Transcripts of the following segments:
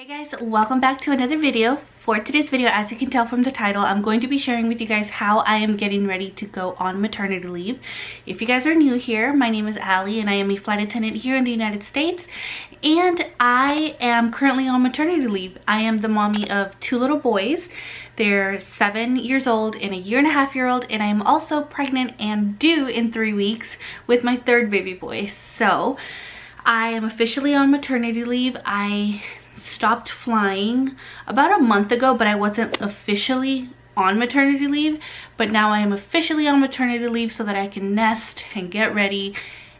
Hey guys, welcome back to another video. For today's video, as you can tell from the title, I'm going to be sharing with you guys how I am getting ready to go on maternity leave. If you guys are new here, my name is Allie and I am a flight attendant here in the United States, and I am currently on maternity leave. I am the mommy of two little boys. They're 7 years old and a 1.5-year-old, and I am also pregnant and due in 3 weeks with my third baby boy. So I am officially on maternity leave. I stopped flying about a month ago, but I wasn't officially on maternity leave. But now I am officially on maternity leave so that I can nest and get ready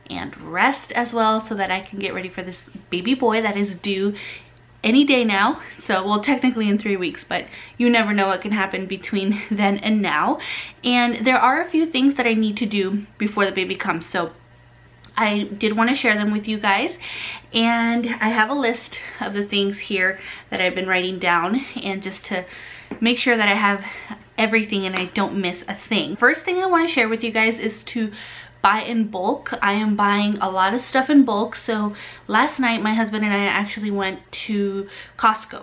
and rest as well, so that I can get ready for this baby boy that is due any day now. So, well, technically in 3 weeks, but you never know what can happen between then and now. And there are a few things that I need to do before the baby comes. So I did want to share them with you guys, and I have a list of the things here that I've been writing down, and just to make sure that I have everything and I don't miss a thing. First thing I want to share with you guys is to buy in bulk. I am buying a lot of stuff in bulk. So last night my husband and I actually went to Costco.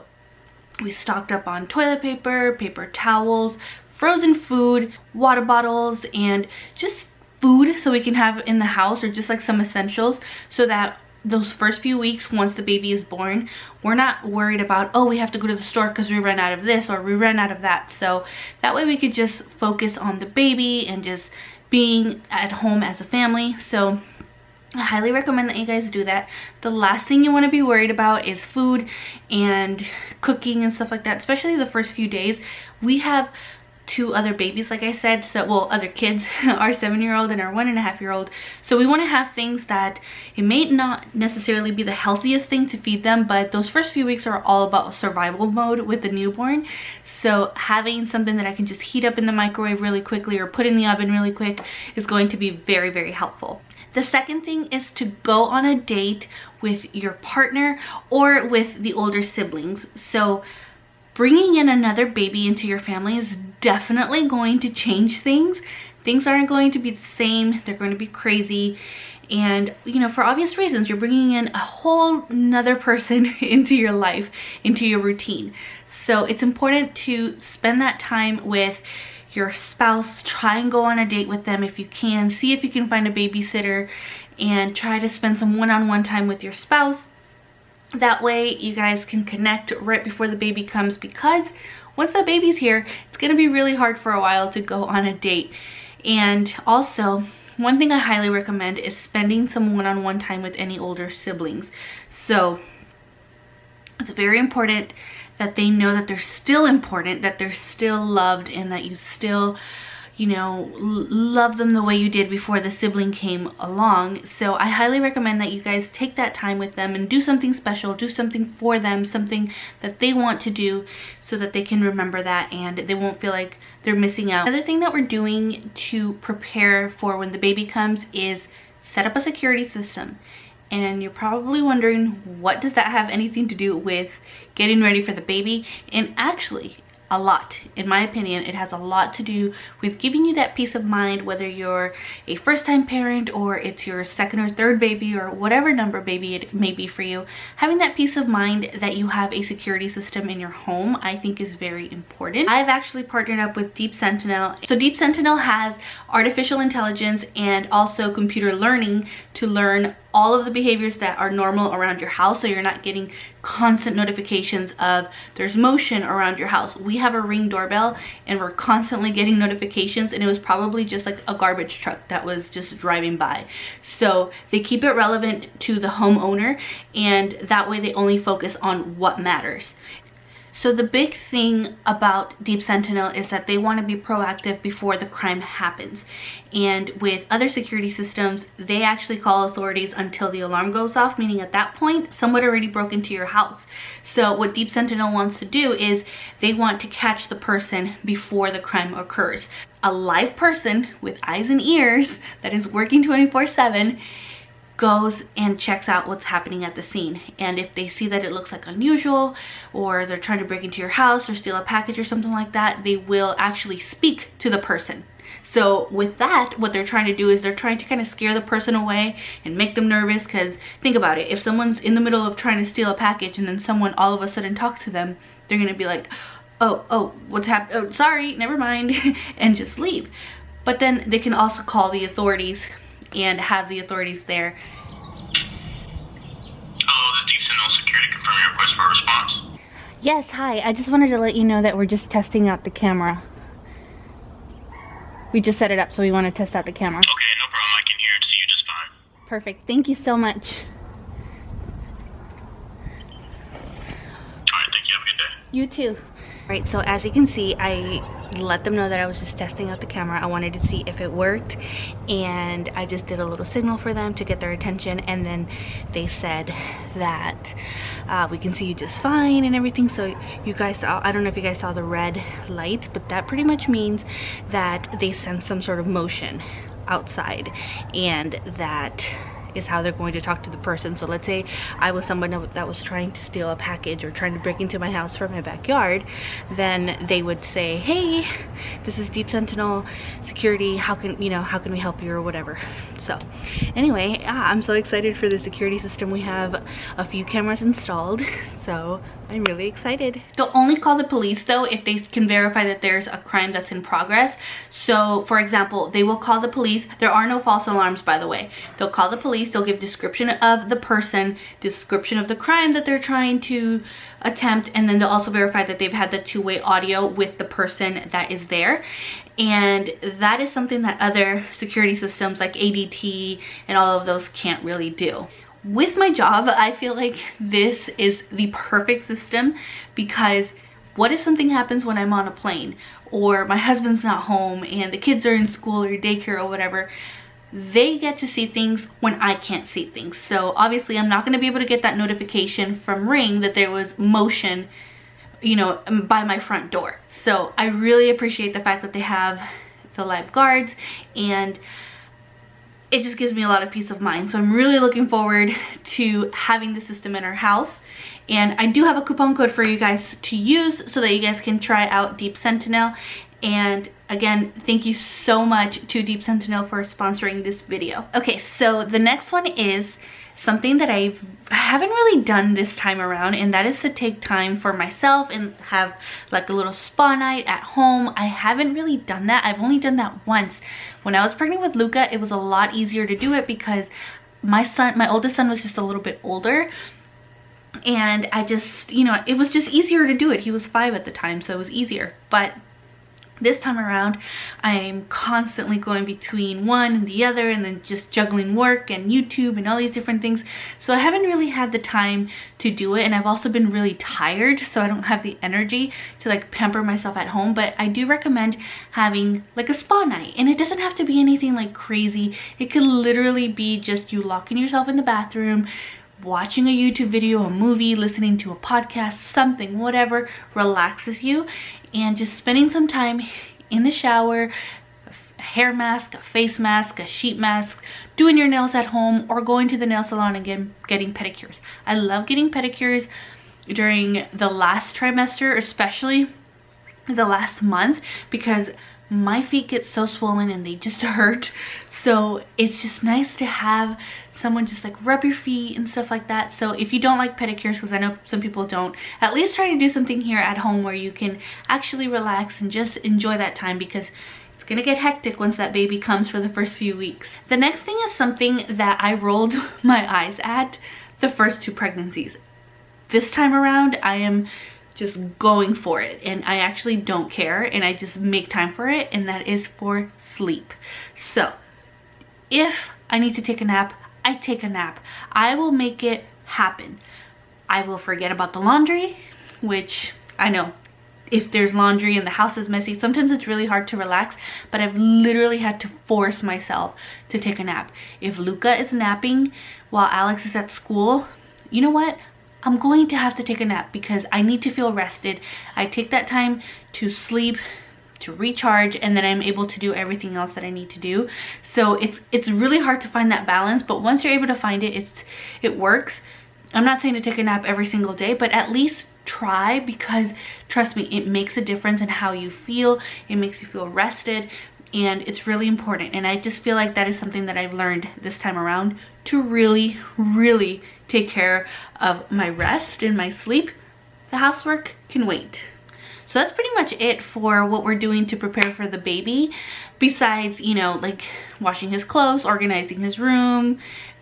We stocked up on toilet paper, paper towels, frozen food, water bottles, and just food so we can have in the house, or just like some essentials, so that those first few weeks once the baby is born, we're not worried about, oh, we have to go to the store because we ran out of this or we ran out of that. So that way we could just focus on the baby and just being at home as a family. So I highly recommend that you guys do that. The last thing you want to be worried about is food and cooking and stuff like that, especially the first few days. We have two other babies, like I said, so, well, other kids, our 7-year-old and our 1.5-year-old. So we want to have things that it may not necessarily be the healthiest thing to feed them, but those first few weeks are all about survival mode with the newborn. So having something that I can just heat up in the microwave really quickly or put in the oven really quick is going to be very, very helpful. The second thing is to go on a date with your partner or with the older siblings. So bringing in another baby into your family is definitely going to change things. Things aren't going to be the same. They're going to be crazy. And, you know, for obvious reasons, you're bringing in a whole nother person into your life, into your routine. So it's important to spend that time with your spouse. Try and go on a date with them if you can. See if you can find a babysitter and try to spend some one-on-one time with your spouse. That way you guys can connect right before the baby comes, because once the baby's here, it's going to be really hard for a while to go on a date. And also, one thing I highly recommend is spending some one-on-one time with any older siblings. So it's very important that they know that they're still important, that they're still loved, and that you still, you know, love them the way you did before the sibling came along. So I highly recommend that you guys take that time with them and do something special, do something for them, something that they want to do, so that they can remember that and they won't feel like they're missing out. Another thing that we're doing to prepare for when the baby comes is set up a security system. And you're probably wondering, what does that have anything to do with getting ready for the baby? And actually, a lot. In my opinion, it has a lot to do with giving you that peace of mind, whether you're a first-time parent or it's your second or third baby or whatever number baby it may be for you. Having that peace of mind that you have a security system in your home, I think, is very important. I've actually partnered up with Deep Sentinel. So Deep Sentinel has artificial intelligence and also computer learning to learn all of the behaviors that are normal around your house, so you're not getting constant notifications of there's motion around your house. We have a Ring doorbell and we're constantly getting notifications, and it was probably just like a garbage truck that was just driving by. So they keep it relevant to the homeowner, and that way they only focus on what matters. So the big thing about Deep Sentinel is that they want to be proactive before the crime happens. And with other security systems, they actually call authorities until the alarm goes off, meaning at that point, someone already broke into your house. So what Deep Sentinel wants to do is they want to catch the person before the crime occurs. A live person with eyes and ears that is working 24/7 goes and checks out what's happening at the scene. And if they see that it looks like unusual, or they're trying to break into your house or steal a package or something like that, they will actually speak to the person. So with that, what they're trying to do is they're trying to kind of scare the person away and make them nervous, because think about it, if someone's in the middle of trying to steal a package and then someone all of a sudden talks to them, they're gonna be like, oh, what's happened? Oh, sorry, never mind, and just leave. But then they can also call the authorities and have the authorities there. Hello, this is Sentinel Security. Confirm your request for a response. Yes, hi. I just wanted to let you know that we're just testing out the camera. We just set it up, so we want to test out the camera. Okay, no problem. I can hear and see you just fine. Perfect. Thank you so much. Alright, thank you. Have a good day. You too. Alright, so as you can see, I let them know that I was just testing out the camera. I wanted to see if it worked, and I just did a little signal for them to get their attention, and then they said that we can see you just fine and everything. So you guys saw, I don't know if you guys saw the red light, but that pretty much means that they sense some sort of motion outside, and that is how they're going to talk to the person. So let's say I was someone that was trying to steal a package or trying to break into my house from my backyard, then they would say, hey, this is Deep Sentinel Security, how can we help you, or whatever. So anyway, I'm so excited for the security system. We have a few cameras installed, so I'm really excited. They'll only call the police though if they can verify that there's a crime that's in progress. So for example, they will call the police. There are no false alarms, by the way. They'll call the police, they'll give description of the person, description of the crime that they're trying to attempt, and then they'll also verify that they've had the two-way audio with the person that is there. And that is something that other security systems like ADT and all of those can't really do. With my job, I feel like this is the perfect system, because what if something happens when I'm on a plane, or my husband's not home and the kids are in school or daycare or whatever? They get to see things when I can't see things. So obviously I'm not going to be able to get that notification from Ring that there was motion, you know, by my front door. So I really appreciate the fact that they have the live guards, and it just gives me a lot of peace of mind. So I'm really looking forward to having the system in our house. And I do have a coupon code for you guys to use so that you guys can try out Deep Sentinel. And again, thank you so much to Deep Sentinel for sponsoring this video. Okay, so the next one is something that I haven't really done this time around, and that is to take time for myself and have like a little spa night at home. I haven't really done that. I've only done that once. When I was pregnant with Luca, it was a lot easier to do it because my oldest son was just a little bit older, and I just, you know, it was just easier to do it. He was 5 at the time, so it was easier. But this time around, I'm constantly going between one and the other, and then just juggling work and YouTube and all these different things. So I haven't really had the time to do it, and I've also been really tired, so I don't have the energy to like pamper myself at home. But I do recommend having like a spa night, and it doesn't have to be anything like crazy. It could literally be just you locking yourself in the bathroom, watching a YouTube video, a movie, listening to a podcast, something, whatever relaxes you, and just spending some time in the shower, a hair mask, a face mask, a sheet mask, doing your nails at home, or going to the nail salon and getting pedicures. I love getting pedicures during the last trimester, especially the last month, because my feet get so swollen and they just hurt. So it's just nice to have someone just like rub your feet and stuff like that. So if you don't like pedicures, because I know some people don't, at least try to do something here at home where you can actually relax and just enjoy that time, because it's gonna get hectic once that baby comes for the first few weeks. The next thing is something that I rolled my eyes at the first 2 pregnancies. This time around, I am just going for it, and I actually don't care, and I just make time for it, and that is for sleep. So if I need to take a nap, I take a nap. I will make it happen. I will forget about the laundry, which I know if there's laundry and the house is messy, sometimes it's really hard to relax, but I've literally had to force myself to take a nap. If Luca is napping while Alex is at school, you know what? I'm going to have to take a nap because I need to feel rested. I take that time to sleep, to recharge, and then I'm able to do everything else that I need to do. So it's really hard to find that balance, but once you're able to find it, it works. I'm not saying to take a nap every single day, but at least try, because trust me, it makes a difference in how you feel. It makes you feel rested, and it's really important. And I just feel like that is something that I've learned this time around, to really take care of my rest and my sleep. The housework can wait. So that's pretty much it for what we're doing to prepare for the baby, besides, you know, like washing his clothes, organizing his room,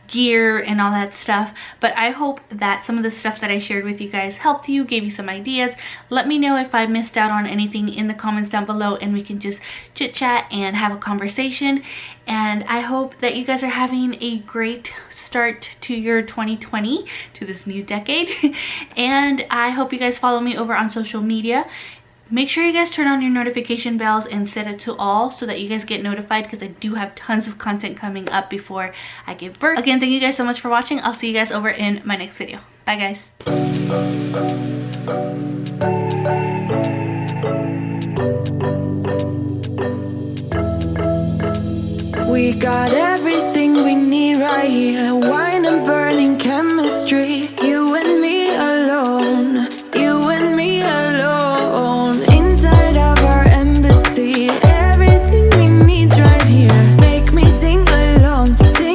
gear, and all that stuff. But I hope that some of the stuff that I shared with you guys helped you, gave you some ideas. Let me know if I missed out on anything in the comments down below, and we can just chit chat and have a conversation. And I hope that you guys are having a great start to your 2020, to this new decade. And I hope you guys follow me over on social media. Make sure you guys turn on your notification bells and set it to all so that you guys get notified, because I do have tons of content coming up before I give birth. Again, thank you guys so much for watching. I'll see you guys over in my next video. Bye guys.